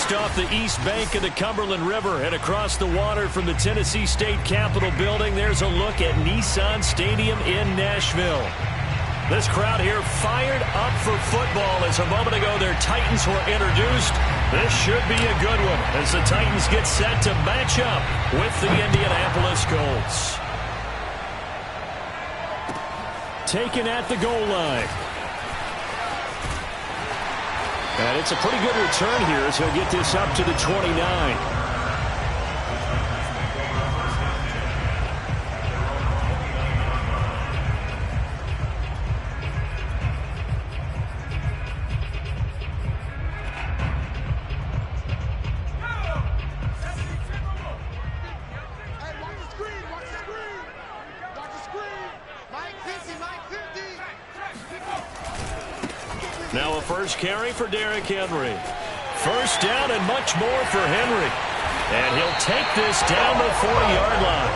just off the east bank of the Cumberland River and across the water from the Tennessee State Capitol building. There's a look at Nissan Stadium in Nashville. This crowd here fired up for football as a moment ago their Titans were introduced. This should be a good one as the Titans get set to match up with the Indianapolis Colts. Taken at the goal line. And it's a pretty good return here as he'll get this up to the 29. Now a first carry for Derrick Henry. First down and much more for Henry. And he'll take this down the 40-yard line.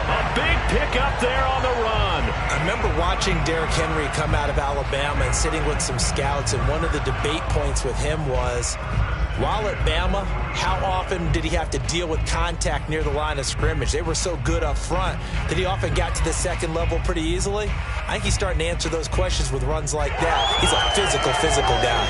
A big pickup there on the run. I remember watching Derrick Henry come out of Alabama and sitting with some scouts, and one of the debate points with him was, while at Bama, how often did he have to deal with contact near the line of scrimmage? They were so good up front that he often got to the second level pretty easily. I think he's starting to answer those questions with runs like that. He's a physical guy.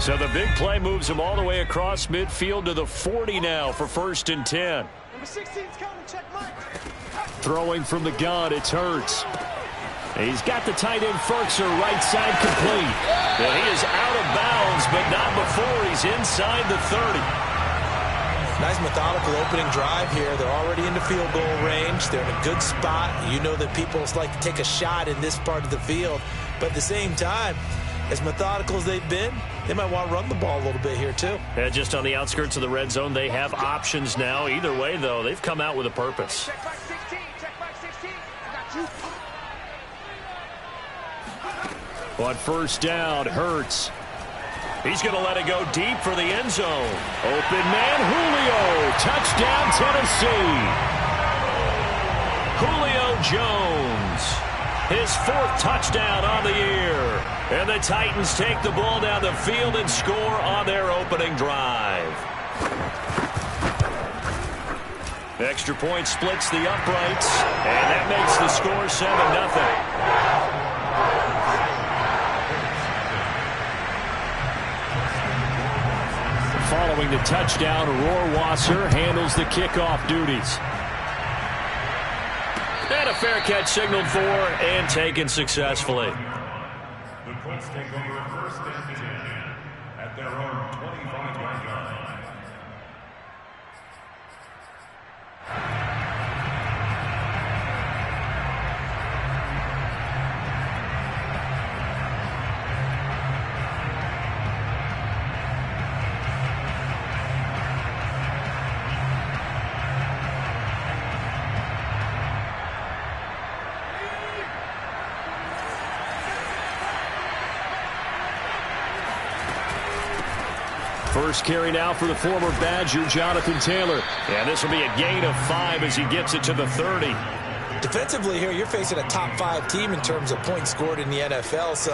So the big play moves him all the way across midfield to the 40 now for 1st and 10. Number 16's coming, check Mike. Throwing from the gun, it's Hurts. He's got the tight end Ferkser right side complete. And he is out of bounds, but not before he's inside the 30. Nice methodical opening drive here. They're already into field goal range. They're in a good spot. You know that people like to take a shot in this part of the field. But at the same time, as methodical as they've been, they might want to run the ball a little bit here too. And just on the outskirts of the red zone, they have options now. Either way, though, they've come out with a purpose. Check back 16, check back 16. I got you. On first down, Hurts. He's going to let it go deep for the end zone. Open man, Julio. Touchdown, Tennessee. Julio Jones. His 4th touchdown on the year. And the Titans take the ball down the field and score on their opening drive. Extra point splits the uprights. And that makes the score 7-0. Following the touchdown, Rohrwasser handles the kickoff duties. And a fair catch signaled for and taken successfully. The Colts take over 1st and 10 at their own 25-yard line. First carry now for the former Badger, Jonathan Taylor. And this will be a gain of 5 as he gets it to the 30. Defensively here, you're facing a top 5 team in terms of points scored in the NFL. So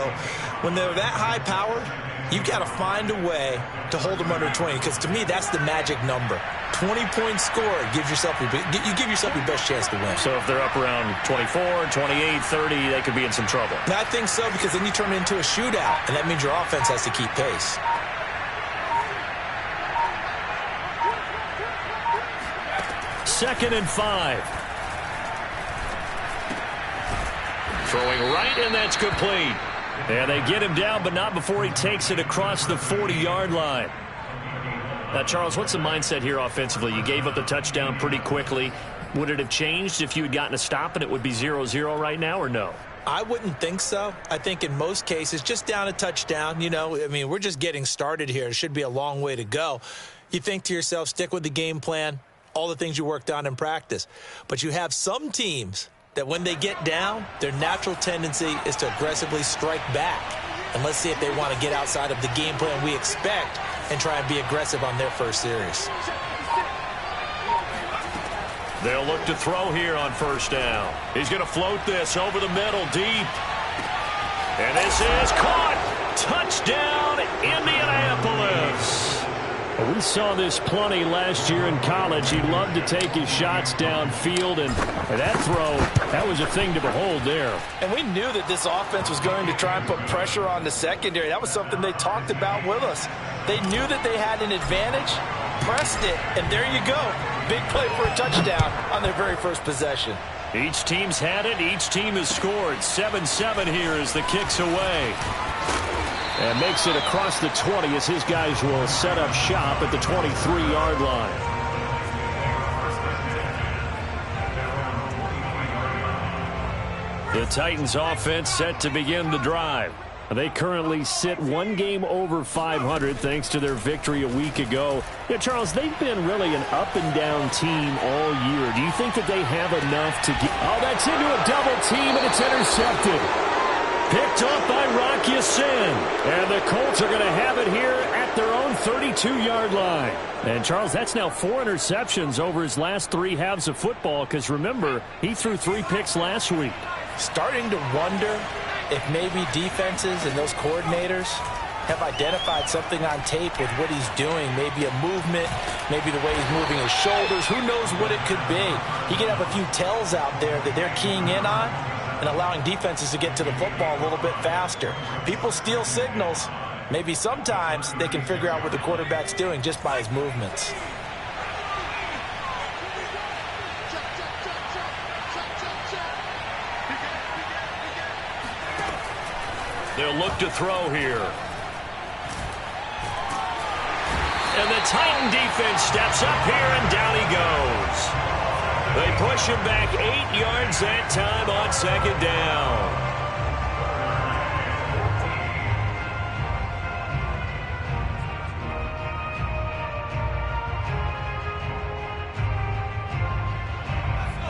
when they're that high powered, you've got to find a way to hold them under 20. Because to me, that's the magic number. 20 points scored gives yourself you give yourself your best chance to win. So if they're up around 24, 28, 30, they could be in some trouble. And I think so, because then you turn it into a shootout, and that means your offense has to keep pace. Second and 5. Throwing right, and that's complete. And they get him down, but not before he takes it across the 40-yard line. Now, Charles, what's the mindset here offensively? You gave up the touchdown pretty quickly. Would it have changed if you had gotten a stop and it would be 0-0 right now, or no? I wouldn't think so. I think in most cases, just down a touchdown, you know, I mean, we're just getting started here. It should be a long way to go. You think to yourself, stick with the game plan, all the things you worked on in practice. But you have some teams that when they get down, their natural tendency is to aggressively strike back. And let's see if they want to get outside of the game plan we expect and try and be aggressive on their first series. They'll look to throw here on first down. He's going to float this over the middle deep. And this is caught. Touchdown, Indianapolis. We saw this plenty last year in college. He loved to take his shots downfield, and that throw, that was a thing to behold there. And we knew that this offense was going to try and put pressure on the secondary. That was something they talked about with us. They knew that they had an advantage, pressed it, and there you go. Big play for a touchdown on their very first possession. Each team's had it. Each team has scored. 7-7 here as the kick's away. And makes it across the 20 as his guys will set up shop at the 23-yard line. The Titans offense set to begin the drive. They currently sit one game over 500 thanks to their victory a week ago. Yeah, Charles, they've been really an up-and-down team all year. Do you think that they have enough to get... Oh, that's into a double team, and it's intercepted. Picked off by Rock Ya-Sin. And the Colts are going to have it here at their own 32-yard line. And, Charles, that's now 4 interceptions over his last 3 halves of football because, remember, he threw 3 picks last week. Starting to wonder if maybe defenses and those coordinators have identified something on tape with what he's doing. Maybe a movement, maybe the way he's moving his shoulders. Who knows what it could be? He could have a few tells out there that they're keying in on and allowing defenses to get to the football a little bit faster. People steal signals. Maybe sometimes they can figure out what the quarterback's doing just by his movements. They'll look to throw here. And the Titan defense steps up here, and down he goes. They push him back 8 yards that time on second down.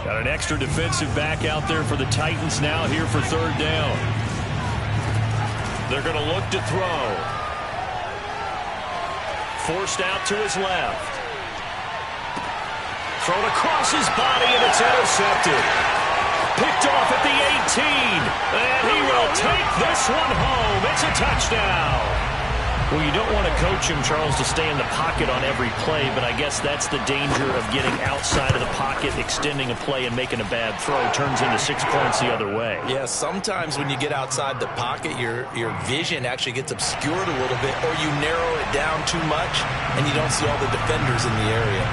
Got an extra defensive back out there for the Titans now here for third down. They're going to look to throw. Forced out to his left. Thrown across his body, and it's intercepted. Picked off at the 18. And he will take this one home. It's a touchdown. Well, you don't want to coach him, Charles, to stay in the pocket on every play, but I guess that's the danger of getting outside of the pocket, extending a play, and making a bad throw. Turns into 6 points the other way. Yeah, sometimes when you get outside the pocket, your vision actually gets obscured a little bit, or you narrow it down too much, and you don't see all the defenders in the area.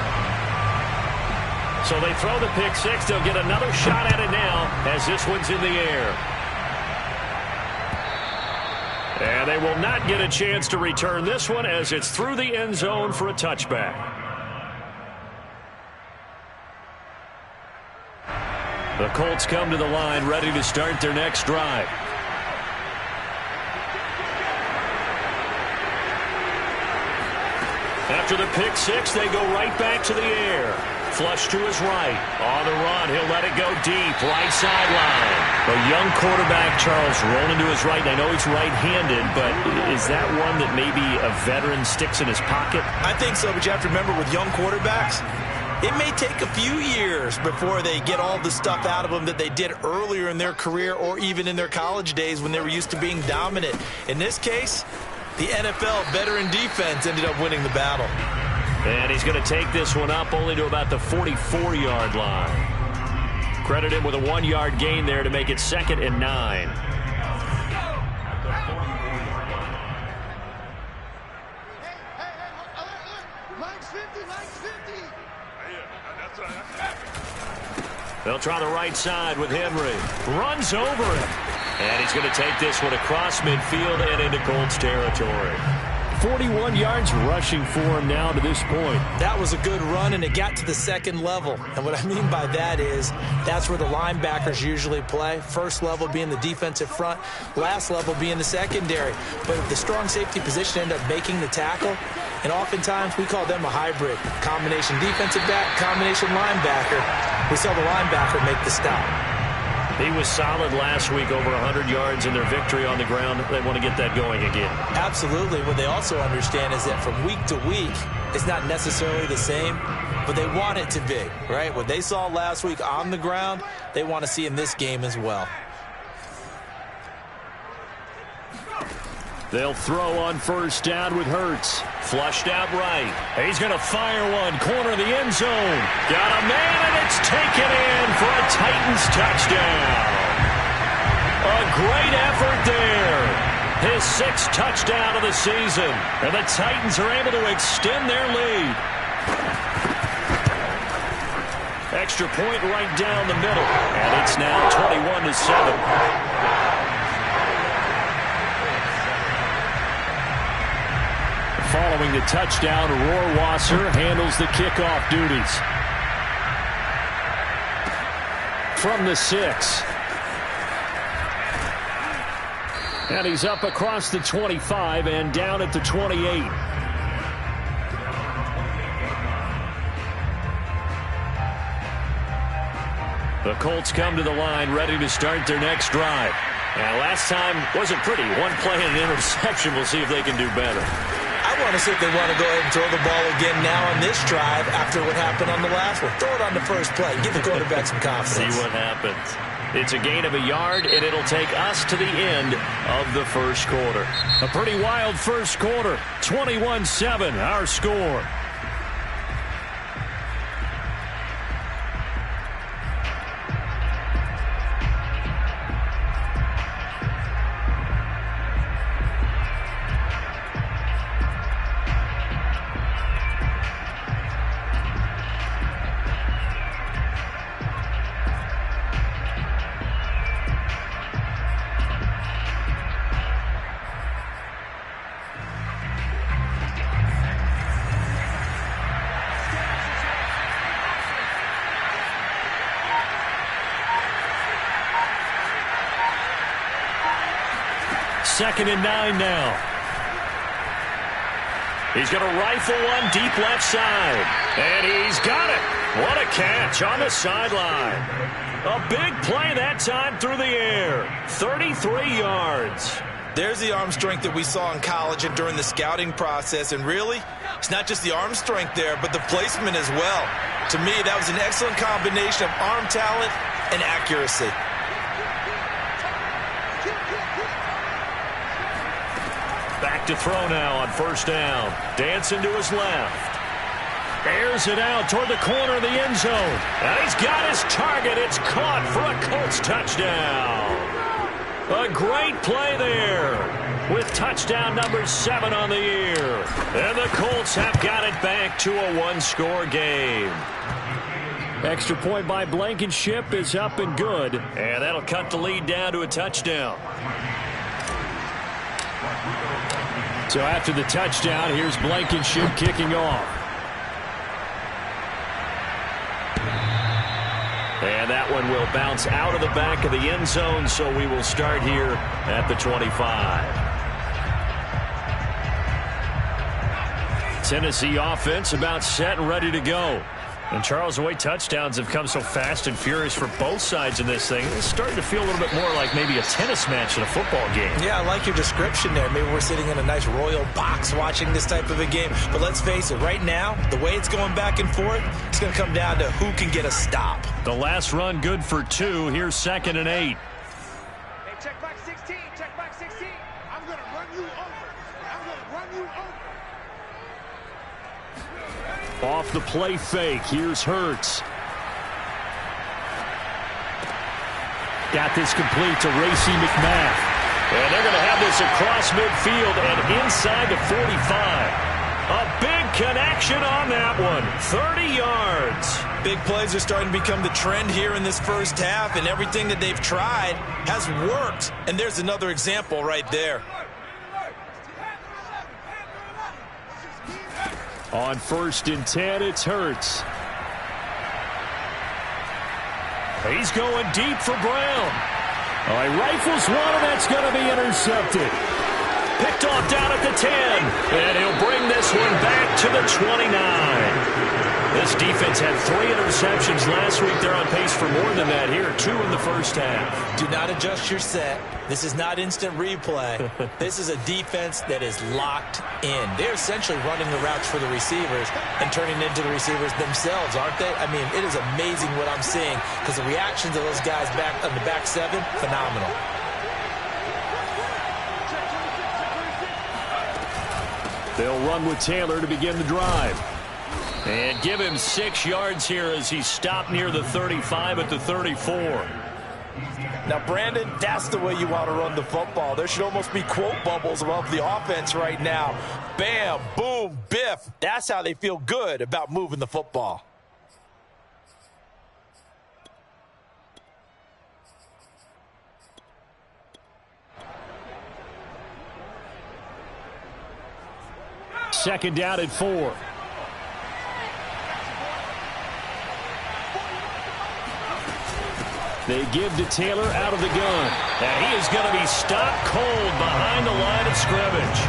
So they throw the pick six. They'll get another shot at it now as this one's in the air. And they will not get a chance to return this one as it's through the end zone for a touchback. The Colts come to the line ready to start their next drive. After the pick six, they go right back to the air. Flush to his right. On the run, he'll let it go deep. Right sideline. A young quarterback, Charles, rolling to his right. I know he's right-handed, but is that one that maybe a veteran sticks in his pocket? I think so, but you have to remember with young quarterbacks, it may take a few years before they get all the stuff out of them that they did earlier in their career or even in their college days when they were used to being dominant. In this case, the NFL veteran defense ended up winning the battle. And he's going to take this one up only to about the 44-yard line. Credit him with a 1-yard gain there to make it 2nd and 9. They'll try the right side with Henry. Runs over him. And he's going to take this one across midfield and into Colts territory. 41 yards rushing for him now to this point. That was a good run, and it got to the second level. And what I mean by that is that's where the linebackers usually play. First level being the defensive front, last level being the secondary. But if the strong safety position end up making the tackle, and oftentimes we call them a hybrid. Combination defensive back, combination linebacker. We saw the linebacker make the stop. He was solid last week, over 100 yards in their victory on the ground. They want to get that going again. Absolutely. What they also understand is that from week to week, it's not necessarily the same, but they want it to be, right? What they saw last week on the ground, they want to see in this game as well. They'll throw on first down with Hurts. Flushed out right. He's going to fire one. Corner of the end zone. Got a man, and it's taken in for a Titans touchdown. A great effort there. His 6th touchdown of the season. And the Titans are able to extend their lead. Extra point right down the middle. And it's now 21-7. Following the touchdown, Rohrwasser handles the kickoff duties. From the 6. And he's up across the 25 and down at the 28. The Colts come to the line, ready to start their next drive. And last time wasn't pretty. One play and an interception. We'll see if they can do better. I want to see if they want to go ahead and throw the ball again now on this drive after what happened on the last one. Throw it on the first play. Give the quarterback some confidence. See what happens. It's a gain of a yard, and it'll take us to the end of the first quarter. A pretty wild first quarter. 21-7, our score. Second and 9 now. He's going to rifle one deep left side. And he's got it. What a catch on the sideline. A big play that time through the air. 33 yards. There's the arm strength that we saw in college and during the scouting process. And really, it's not just the arm strength there, but the placement as well. To me, that was an excellent combination of arm talent and accuracy. Back to throw now on first down. Dancing to his left. Airs it out toward the corner of the end zone. And he's got his target. It's caught for a Colts touchdown. A great play there with touchdown number 7 on the year. And the Colts have got it back to a one-score game. Extra point by Blankenship is up and good. And that'll cut the lead down to a touchdown. So after the touchdown, here's Blankenship kicking off. And that one will bounce out of the back of the end zone, so we will start here at the 25. Tennessee offense about set and ready to go. And Charles, the way touchdowns have come so fast and furious for both sides in this thing, it's starting to feel a little bit more like maybe a tennis match in a football game. Yeah, I like your description there. Maybe we're sitting in a nice royal box watching this type of a game. But let's face it, right now, the way it's going back and forth, it's going to come down to who can get a stop. The last run good for 2. Here's 2nd and 8. Hey, check back 16. Check back 16. I'm going to run you over. I'm going to run you over. Off the play fake, here's Hurts. Got this complete to Racey McMath. And they're going to have this across midfield and inside the 45. A big connection on that one. 30 yards. Big plays are starting to become the trend here in this first half, and everything that they've tried has worked. And there's another example right there. On 1st and 10, it's Hurts. He's going deep for Brown. He rifles one, and that's going to be intercepted. Picked off down at the 10. And he'll bring this one back to the 29. This defense had 3 interceptions last week. They're on pace for more than that here. 2 in the first half. Do not adjust your set. This is not instant replay. This is a defense that is locked in. They're essentially running the routes for the receivers and turning into the receivers themselves, aren't they? I mean, it is amazing what I'm seeing because the reactions of those guys back on the back 7, phenomenal. They'll run with Taylor to begin the drive. And give him 6 yards here as he's stopped near the 35 at the 34. Now, Brandon, that's the way you want to run the football. There should almost be quote bubbles above the offense right now. Bam, boom, biff. That's how they feel good about moving the football. Second down at 4. They give to Taylor out of the gun. And he is going to be stopped cold behind the line of scrimmage.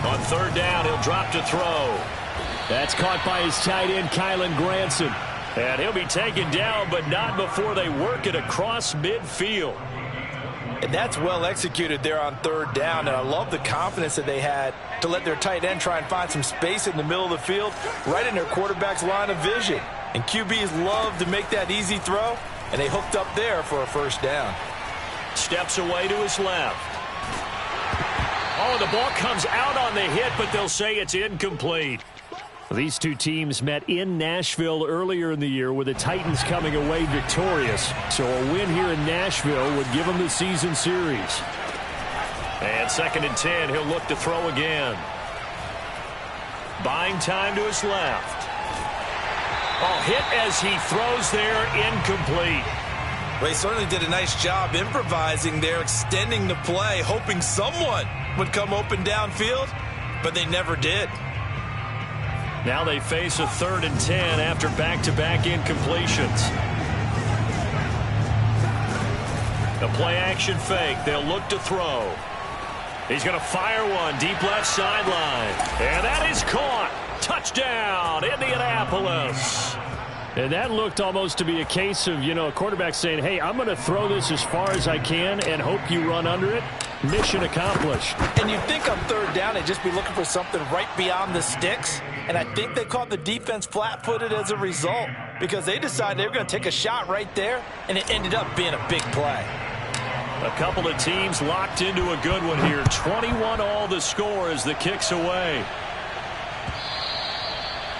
On third down, he'll drop to throw. That's caught by his tight end, Kylan Granson. And he'll be taken down, but not before they work it across midfield. And that's well executed there on third down. And I love the confidence that they had to let their tight end try and find some space in the middle of the field, right in their quarterback's line of vision. And QBs love to make that easy throw, and they hooked up there for a first down. Steps away to his left. Oh, the ball comes out on the hit, but they'll say it's incomplete. These two teams met in Nashville earlier in the year with the Titans coming away victorious. So a win here in Nashville would give them the season series. And 2nd and 10, he'll look to throw again. Buying time to his left. Oh, hit as he throws there, incomplete. Well, he certainly did a nice job improvising there, extending the play, hoping someone would come open downfield, but they never did. Now they face a 3rd and 10 after back-to-back incompletions. A play-action fake. They'll look to throw. He's going to fire one deep left sideline. And that is caught. Touchdown, Indianapolis. And that looked almost to be a case of, a quarterback saying, hey, I'm going to throw this as far as I can and hope you run under it. Mission accomplished. And you'd think on third down they'd just be looking for something right beyond the sticks. And I think they caught the defense flat-footed as a result because they decided they were going to take a shot right there, and it ended up being a big play. A couple of teams locked into a good one here. 21-all the score as the kick's away.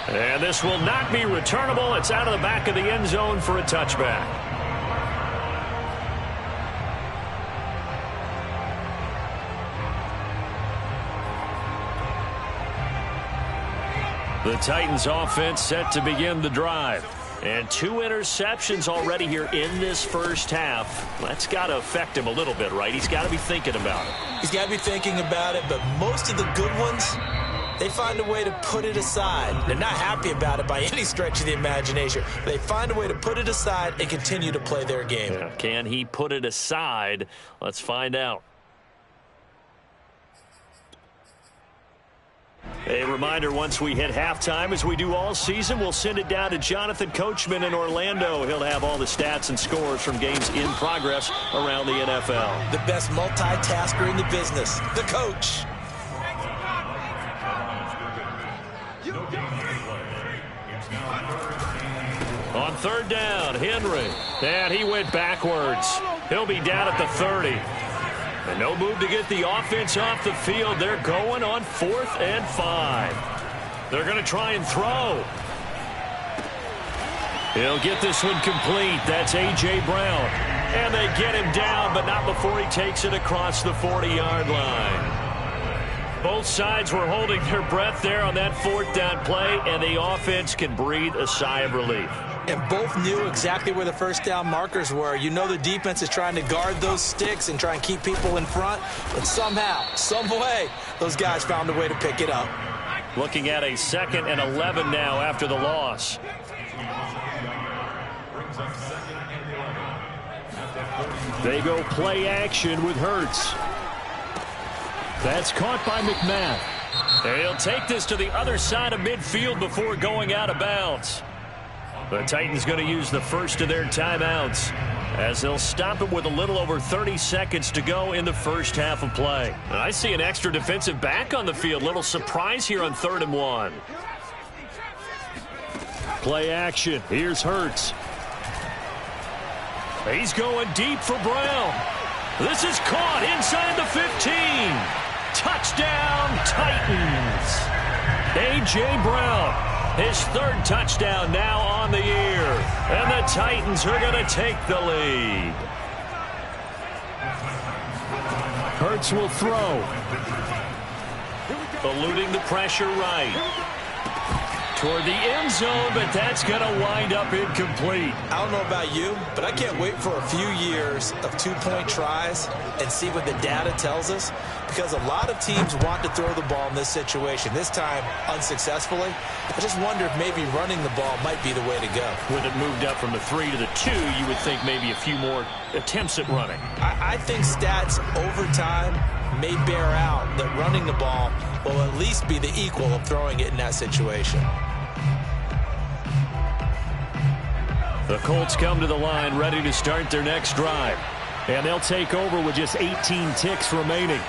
And this will not be returnable. It's out of the back of the end zone for a touchback. The Titans offense set to begin the drive. And 2 interceptions already here in this first half. That's got to affect him a little bit, right? He's got to be thinking about it. He's got to be thinking about it, but most of the good ones, they find a way to put it aside. They're not happy about it by any stretch of the imagination. They find a way to put it aside and continue to play their game. Yeah. Can he put it aside? Let's find out. A reminder, once we hit halftime, as we do all season, we'll send it down to Jonathan Coachman in Orlando. He'll have all the stats and scores from games in progress around the NFL. The best multitasker in the business, the coach. On third down, Henry. And he went backwards. He'll be down at the 30. And no move to get the offense off the field. They're going on 4th and 5. They're going to try and throw. He'll get this one complete. That's A.J. Brown. And they get him down, but not before he takes it across the 40-yard line. Both sides were holding their breath there on that 4th down play, and the offense can breathe a sigh of relief. And both knew exactly where the first down markers were. You know the defense is trying to guard those sticks and try and keep people in front. But somehow, some way, those guys found a way to pick it up. Looking at a 2nd and 11 now after the loss. They go play action with Hurts. That's caught by McMath. They'll take this to the other side of midfield before going out of bounds. The Titans going to use the first of their timeouts as they'll stop it with a little over 30 seconds to go in the first half of play. I see an extra defensive back on the field. Little surprise here on 3rd and 1. Play action. Here's Hurts. He's going deep for Brown. This is caught inside the 15. Touchdown, Titans. A.J. Brown, his 3rd touchdown now on the year. And the Titans are going to take the lead. Hurts will throw. Eluding the pressure right. Toward the end zone, but that's going to wind up incomplete. I don't know about you, but I can't wait for a few years of 2-point tries and see what the data tells us, because a lot of teams want to throw the ball in this situation, this time unsuccessfully. I just wonder if maybe running the ball might be the way to go. With it moved up from the 3 to the 2, you would think maybe a few more attempts at running. I think stats over time may bear out that running the ball will at least be the equal of throwing it in that situation. The Colts come to the line ready to start their next drive. And they'll take over with just 18 ticks remaining.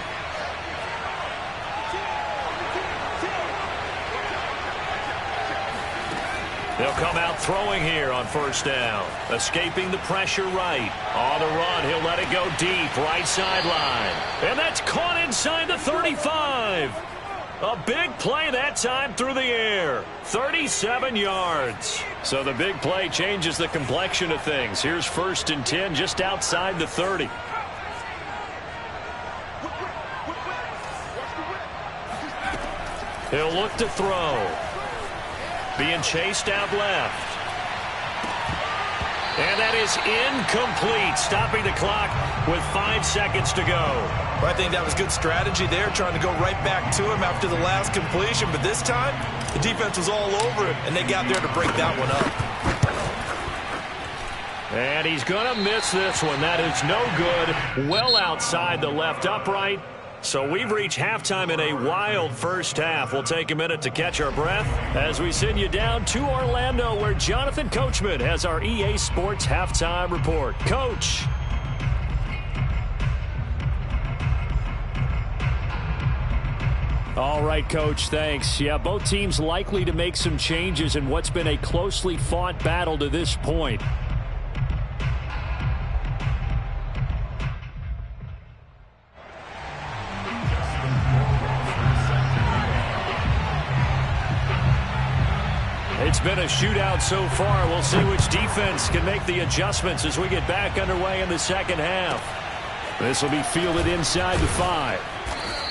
They'll come out throwing here on 1st down. Escaping the pressure right. On the run, he'll let it go deep, right sideline. And that's caught inside the 35. A big play that time through the air. 37 yards. So the big play changes the complexion of things. Here's 1st and 10 just outside the 30. He'll look to throw. Being chased out left. And that is incomplete, stopping the clock with 5 seconds to go. I think that was good strategy there, trying to go right back to him after the last completion. But this time, the defense was all over him, and they got there to break that one up. And he's going to miss this one. That is no good. Well outside the left upright. So we've reached halftime in a wild first half. We'll take a minute to catch our breath as we send you down to Orlando, where Jonathan Coachman has our EA Sports halftime report. Coach. All right, Coach, thanks. Yeah, both teams likely to make some changes in what's been a closely fought battle to this point. It's been a shootout so far. We'll see which defense can make the adjustments as we get back underway in the second half. This will be fielded inside the 5.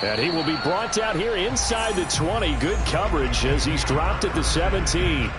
And he will be brought down here inside the 20. Good coverage as he's dropped at the 17.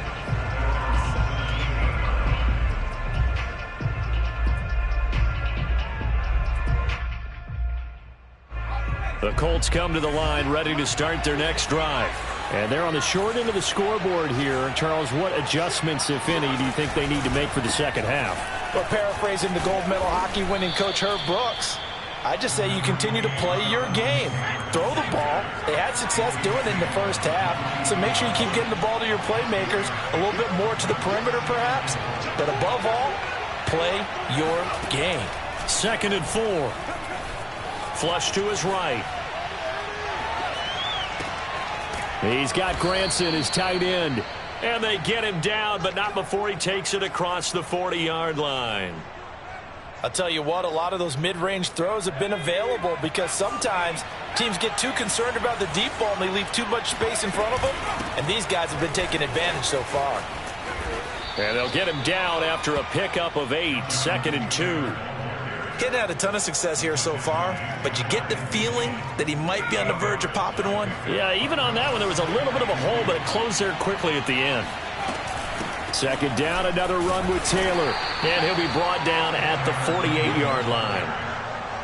The Colts come to the line ready to start their next drive. And they're on the short end of the scoreboard here. Charles, what adjustments, if any, do you think they need to make for the second half? Well, paraphrasing the gold medal hockey winning coach Herb Brooks, I just say you continue to play your game. Throw the ball. They had success doing it in the first half, so make sure you keep getting the ball to your playmakers, a little bit more to the perimeter perhaps, but above all, play your game. 2nd and 4. Flush to his right. He's got Granson, his tight end. And they get him down, but not before he takes it across the 40-yard line. I'll tell you what, a lot of those mid-range throws have been available because sometimes teams get too concerned about the deep ball and they leave too much space in front of them. And these guys have been taking advantage so far. And they'll get him down after a pickup of 8, 2nd and 2. Getting had a ton of success here so far, but you get the feeling that he might be on the verge of popping one. Yeah, even on that one, there was a little bit of a hole, but it closed there quickly at the end. 2nd down, another run with Taylor. And he'll be brought down at the 48-yard line.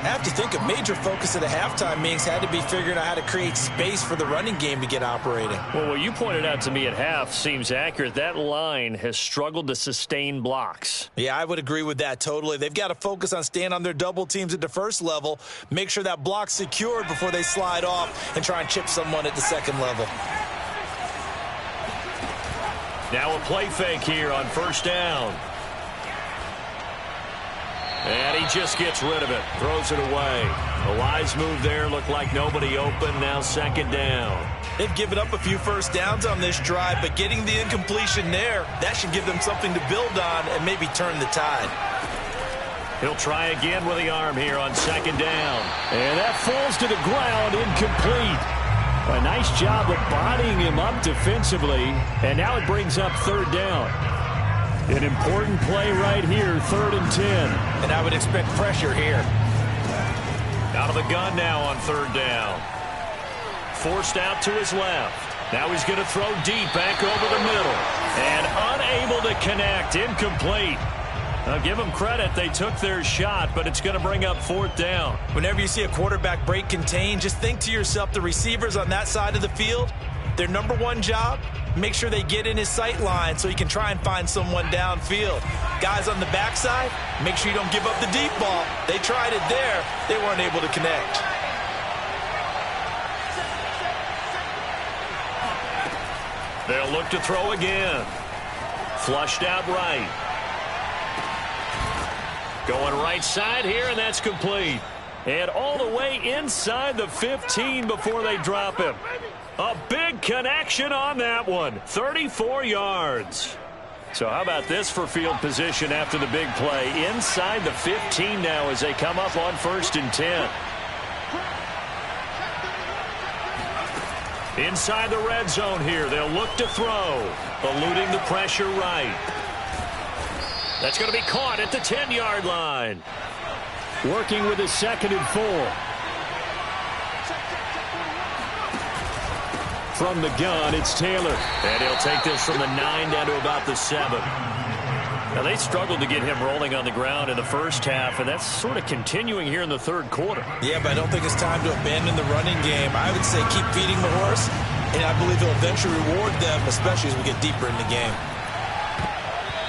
I have to think a major focus of the halftime meetings had to be figuring out how to create space for the running game to get operating. Well, what you pointed out to me at half seems accurate. That line has struggled to sustain blocks. Yeah, I would agree with that totally. They've got to focus on staying on their double teams at the first level, make sure that block's secured before they slide off and try and chip someone at the second level. Now a play fake here on first down. And he just gets rid of it, throws it away. A wise move there, looked like nobody open, now second down. They've given up a few first downs on this drive, but getting the incompletion there, that should give them something to build on and maybe turn the tide. He'll try again with the arm here on second down. And that falls to the ground, incomplete. A nice job of bodying him up defensively, and now it brings up third down. An important play right here, 3rd and 10. And I would expect pressure here. Out of the gun now on third down. Forced out to his left. Now he's going to throw deep back over the middle. And unable to connect, incomplete. Now give them credit, they took their shot, but it's going to bring up 4th down. Whenever you see a quarterback break contain, just think to yourself, the receivers on that side of the field, their number one job, make sure they get in his sight line so he can try and find someone downfield. Guys on the backside, make sure you don't give up the deep ball. They tried it there. They weren't able to connect. They'll look to throw again. Flushed out right. Going right side here, and that's complete. And all the way inside the 15 before they drop him. A big connection on that one. 34 yards. So how about this for field position after the big play? Inside the 15 now as they come up on 1st and 10. Inside the red zone here. They'll look to throw. Eluding the pressure right. That's going to be caught at the 10-yard line. Working with his 2nd and 4. From the gun, it's Taylor. And he'll take this from the 9 down to about the 7. Now, they struggled to get him rolling on the ground in the first half, and that's sort of continuing here in the 3rd quarter. Yeah, but I don't think it's time to abandon the running game. I would say keep feeding the horse, and I believe he'll eventually reward them, especially as we get deeper in the game.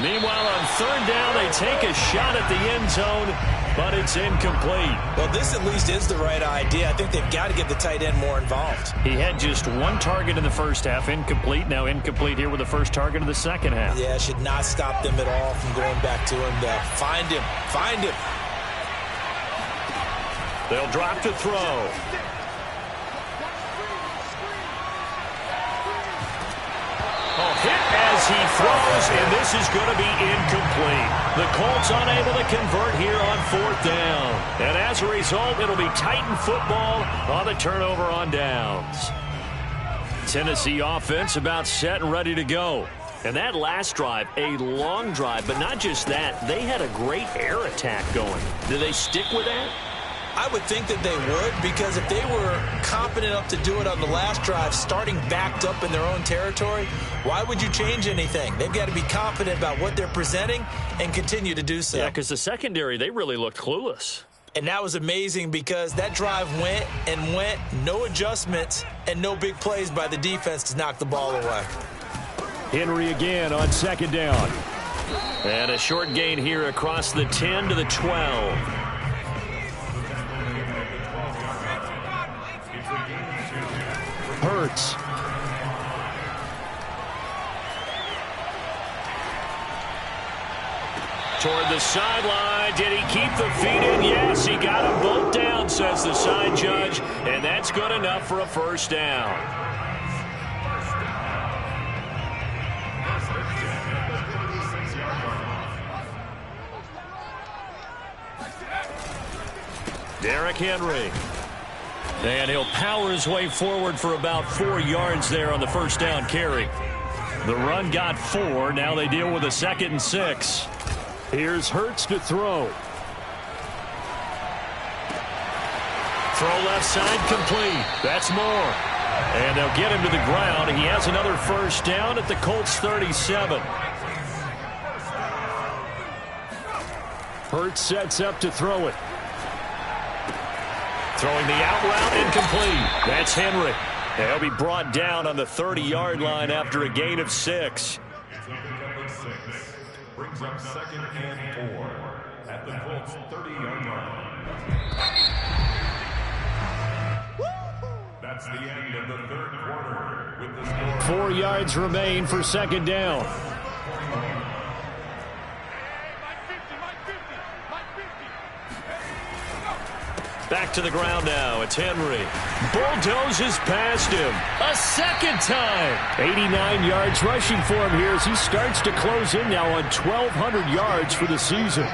Meanwhile, on 3rd down, they take a shot at the end zone, but it's incomplete. Well, this at least is the right idea. I think they've got to get the tight end more involved. He had just 1 target in the first half, incomplete. Now incomplete here with the first target of the second half. Yeah, it should not stop them at all from going back to him to find him. Find him. They'll drop to throw. Hit as he throws, and this is going to be incomplete. The Colts unable to convert here on 4th down. And as a result, it'll be Titan football on the turnover on downs. Tennessee offense about set and ready to go. And that last drive, a long drive, but not just that. They had a great air attack going. Do they stick with that? I would think that they would, because if they were competent enough to do it on the last drive, starting backed up in their own territory, why would you change anything? They've got to be confident about what they're presenting and continue to do so. Yeah, because the secondary, they really looked clueless. And that was amazing because that drive went and went, no adjustments, and no big plays by the defense to knock the ball away. Henry again on 2nd down. And a short gain here across the 10 to the 12. Hurts. Toward the sideline. Did he keep the feet in? Yes, he got them both down, says the side judge. And that's good enough for a 1st down. Derrick Henry. And he'll power his way forward for about 4 yards there on the 1st down carry. The run got 4. Now they deal with a 2nd and 6. Here's Hurts to throw. Throw left side complete. That's more. And they'll get him to the ground. He has another 1st down at the Colts 37. Hurts sets up to throw it. Throwing the out route incomplete. That's Henry. He'll be brought down on the 30-yard line after a gain of 6. It's a pickup of 6. Brings up 2nd and 4 at the Colts 30-yard line. That's the end of the third quarter with the score. 4 yards remain for 2nd down. Back to the ground now. It's Henry. Bulldozes past him. A second time. 89 yards rushing for him here as he starts to close in now on 1,200 yards for the season.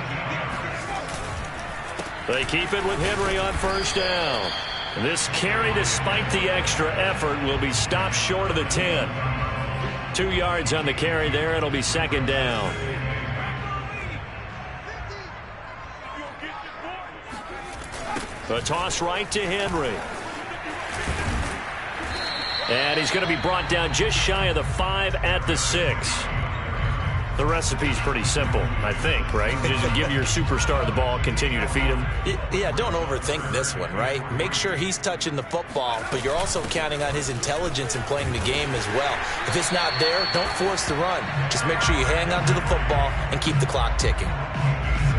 They keep it with Henry on 1st down. This carry, despite the extra effort, will be stopped short of the 10. 2 yards on the carry there. It'll be 2nd down. A toss right to Henry. And he's going to be brought down just shy of the 5 at the 6. The recipe's pretty simple, I think, right? Just give your superstar the ball, continue to feed him. Yeah, don't overthink this one, right? Make sure he's touching the football, but you're also counting on his intelligence in playing the game as well. If it's not there, don't force the run. Just make sure you hang on to the football and keep the clock ticking.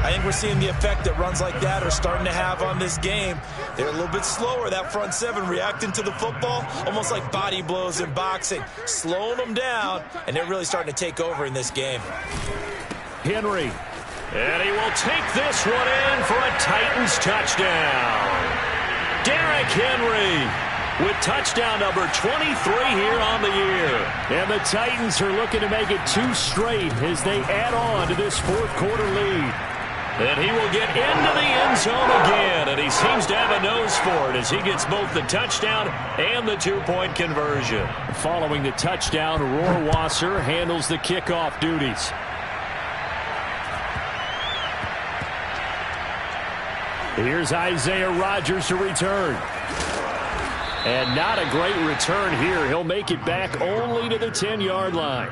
I think we're seeing the effect that runs like that are starting to have on this game. They're a little bit slower, that front 7, reacting to the football, almost like body blows in boxing, slowing them down, and they're really starting to take over in this game. Henry, and he will take this one in for a Titans touchdown. Derrick Henry with touchdown number 23 here on the year. And the Titans are looking to make it 2 straight as they add on to this 4th quarter lead. And he will get into the end zone again, and he seems to have a nose for it as he gets both the touchdown and the 2-point conversion. Following the touchdown, Rohrwasser handles the kickoff duties. Here's Isaiah Rodgers to return. And not a great return here. He'll make it back only to the 10-yard line.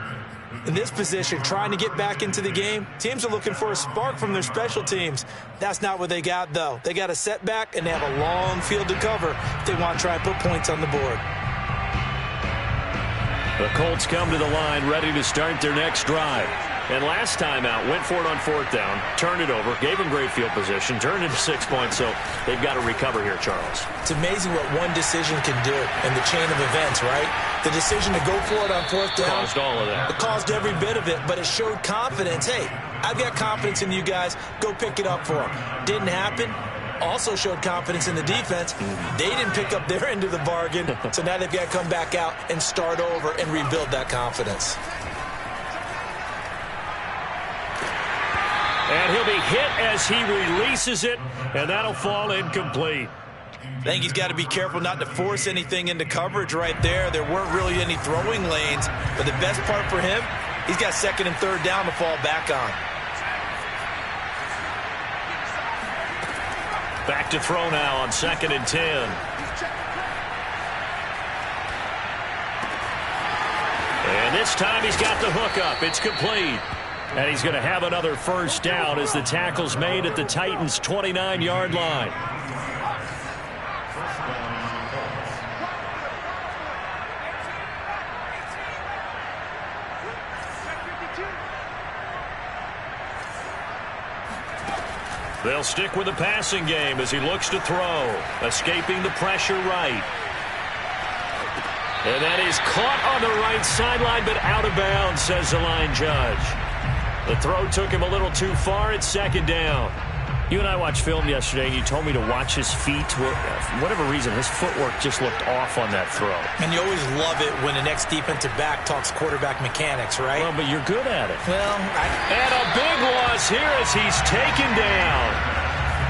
In this position, trying to get back into the game, teams are looking for a spark from their special teams. That's not what they got, though. They got a setback, and they have a long field to cover if they want to try and put points on the board. The Colts come to the line ready to start their next drive. And last time out, went for it on 4th down, turned it over, gave them great field position, turned into 6 points, so they've got to recover here, Charles. It's amazing what one decision can do in the chain of events, right? The decision to go for it on 4th down caused all of that. It caused every bit of it, but it showed confidence. Hey, I've got confidence in you guys. Go pick it up for them. Didn't happen. Also showed confidence in the defense. They didn't pick up their end of the bargain, so now they've got to come back out and start over and rebuild that confidence. And he'll be hit as he releases it, and that'll fall incomplete. I think he's got to be careful not to force anything into coverage right there. There weren't really any throwing lanes, but the best part for him, he's got 2nd and 3rd down to fall back on. Back to throw now on 2nd and 10. And this time he's got the hook up. It's complete. And he's going to have another 1st down as the tackle's made at the Titans' 29-yard line. They'll stick with the passing game as he looks to throw, escaping the pressure right. And that is caught on the right sideline, but out of bounds, says the line judge. The throw took him a little too far. It's 2nd down. You and I watched film yesterday, and you told me to watch his feet. For whatever reason, his footwork just looked off on that throw. And you always love it when the next defensive back talks quarterback mechanics, right? Well, but you're good at it. Well, And a big loss here as he's taken down.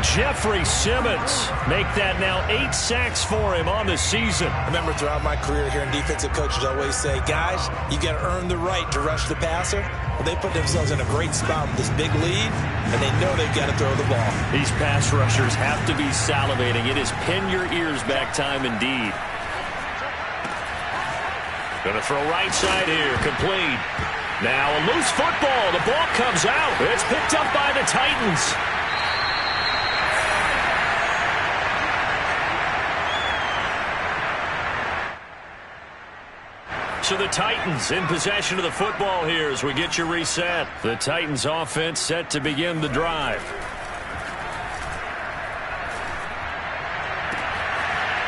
Jeffrey Simmons make that now 8 sacks for him on the season. I remember throughout my career hearing defensive coaches always say, guys, you got to earn the right to rush the passer. Well, they put themselves in a great spot with this big lead, and they know they've got to throw the ball. These pass rushers have to be salivating. It is pin your ears back time indeed. Going to throw right side here, complete. Now a loose football. The ball comes out. It's picked up by the Titans. So the Titans in possession of the football here as we get you reset. The Titans offense set to begin the drive.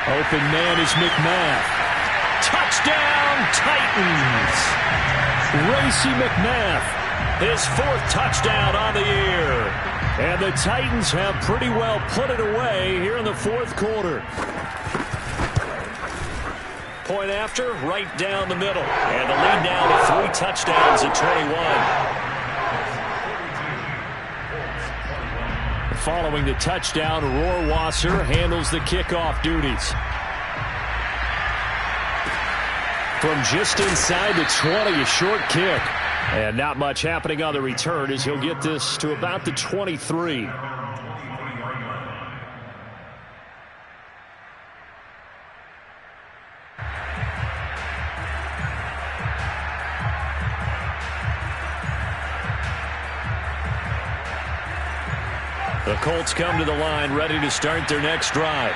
Open man is McMath. Touchdown, Titans! Racey McMath, his fourth touchdown on the year. And the Titans have pretty well put it away here in the fourth quarter. Point after, right down the middle. And the lead down to 3 touchdowns at 21. Following the touchdown, Rohrwasser handles the kickoff duties. From just inside the 20, a short kick. And not much happening on the return as he'll get this to about the 23. The Colts come to the line ready to start their next drive.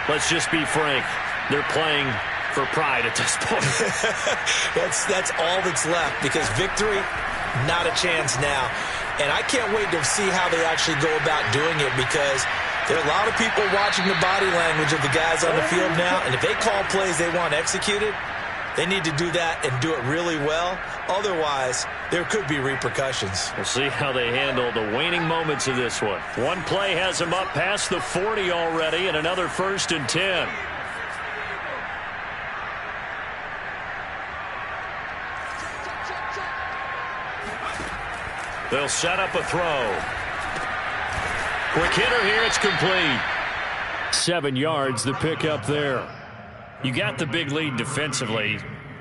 Let's just be frank. They're playing for pride at this point. That's all that's left because victory, not a chance now. And I can't wait to see how they actually go about doing it because there are a lot of people watching the body language of the guys on the field now. And if they call plays they want executed, they need to do that and do it really well. Otherwise, there could be repercussions. We'll see how they handle the waning moments of this one. One play has them up past the 40 already and another 1st and 10. They'll set up a throw. Quick hitter here, it's complete. 7 yards, the pickup there. You got the big lead defensively.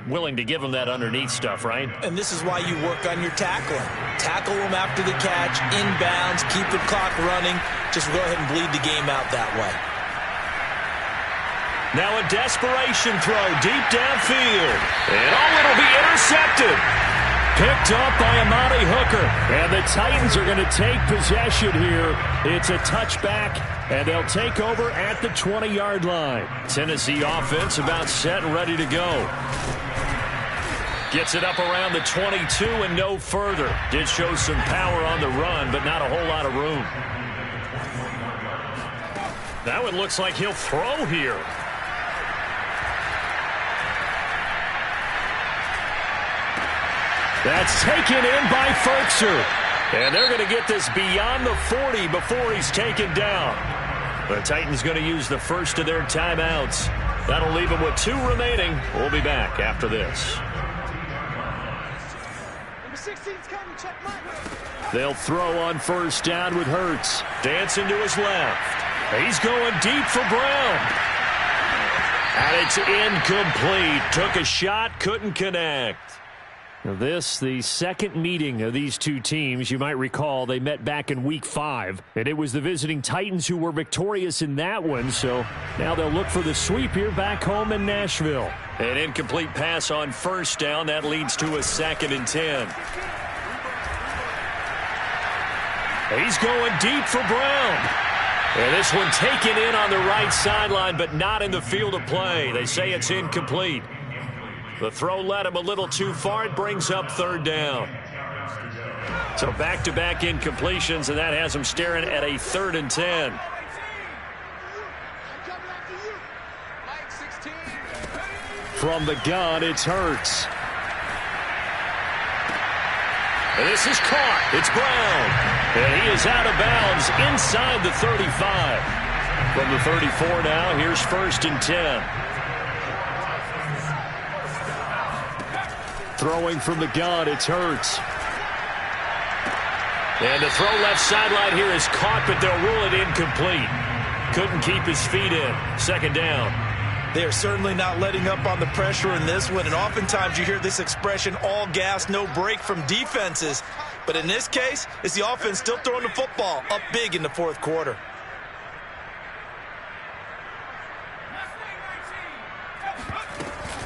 Willing to give them that underneath stuff, right? And this is why you work on your tackling. Tackle them after the catch, inbounds, keep the clock running. Just go ahead and bleed the game out that way. Now a desperation throw deep downfield. And it'll be intercepted. Picked up by Amani Hooker. And the Titans are going to take possession here. It's a touchback, and they'll take over at the 20-yard line. Tennessee offense about set and ready to go. Gets it up around the 22 and no further. Did show some power on the run, but not a whole lot of room. Now it looks like he'll throw here. That's taken in by Ferkser. And they're going to get this beyond the 40 before he's taken down. The Titans going to use the first of their timeouts. That'll leave them with 2 remaining. We'll be back after this. They'll throw on 1st down with Hurts. Dancing to his left. He's going deep for Brown. And it's incomplete. Took a shot, couldn't connect. This, the second meeting of these two teams. You might recall they met back in Week 5, and it was the visiting Titans who were victorious in that one, so now they'll look for the sweep here back home in Nashville. An incomplete pass on 1st down. That leads to a 2nd and 10. He's going deep for Brown. And this one taken in on the right sideline, but not in the field of play. They say it's incomplete. The throw led him a little too far. It brings up 3rd down. So back-to-back incompletions, and that has him staring at a 3rd and 10. From the gun, it's Hurts. And this is caught. It's Brown. And he is out of bounds inside the 35. From the 34 now, here's 1st and 10. Throwing from the gun, it's Hurts. And the throw left sideline here is caught, but they'll rule it incomplete. Couldn't keep his feet in. 2nd down. They are certainly not letting up on the pressure in this one, and oftentimes you hear this expression, all gas, no break from defenses. But in this case, it's the offense still throwing the football up big in the 4th quarter.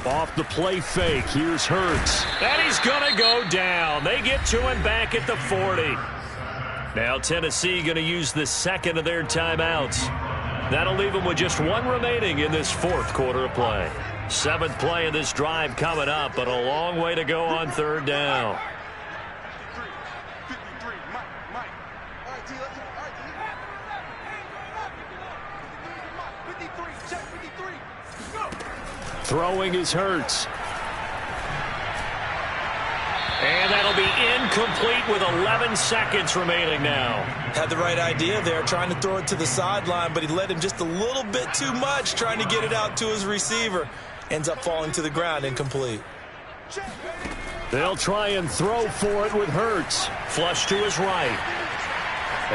Off the play fake, here's Hurts. And he's going to go down. They get to him back at the 40. Now Tennessee going to use the 2nd of their timeouts. That'll leave them with just 1 remaining in this 4th quarter of play. Seventh play of this drive coming up, but a long way to go on third down. 53, Mike. All right, T, let's go. All right, T. 53, check 53. Go. Throwing is Hurts. And that'll be incomplete with 11 seconds remaining now. Had the right idea there, trying to throw it to the sideline, but he led him just a little bit too much, trying to get it out to his receiver. Ends up falling to the ground, incomplete. They'll try and throw for it with Hurts. Flush to his right.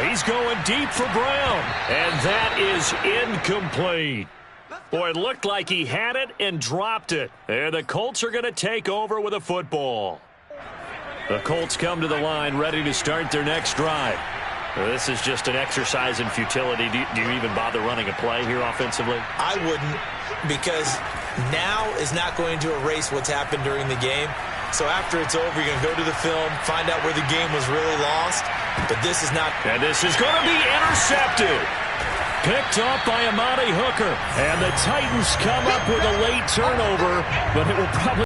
He's going deep for Brown. And that is incomplete. Boy, it looked like he had it and dropped it. And the Colts are going to take over with a football. The Colts come to the line ready to start their next drive. This is just an exercise in futility. Do you even bother running a play here offensively? I wouldn't, because now is not going to erase what's happened during the game. So after it's over, you're going to go to the film, find out where the game was really lost. But this is not. And this is going to be intercepted. Picked up by Amani Hooker. And the Titans come up with a late turnover, but it will probably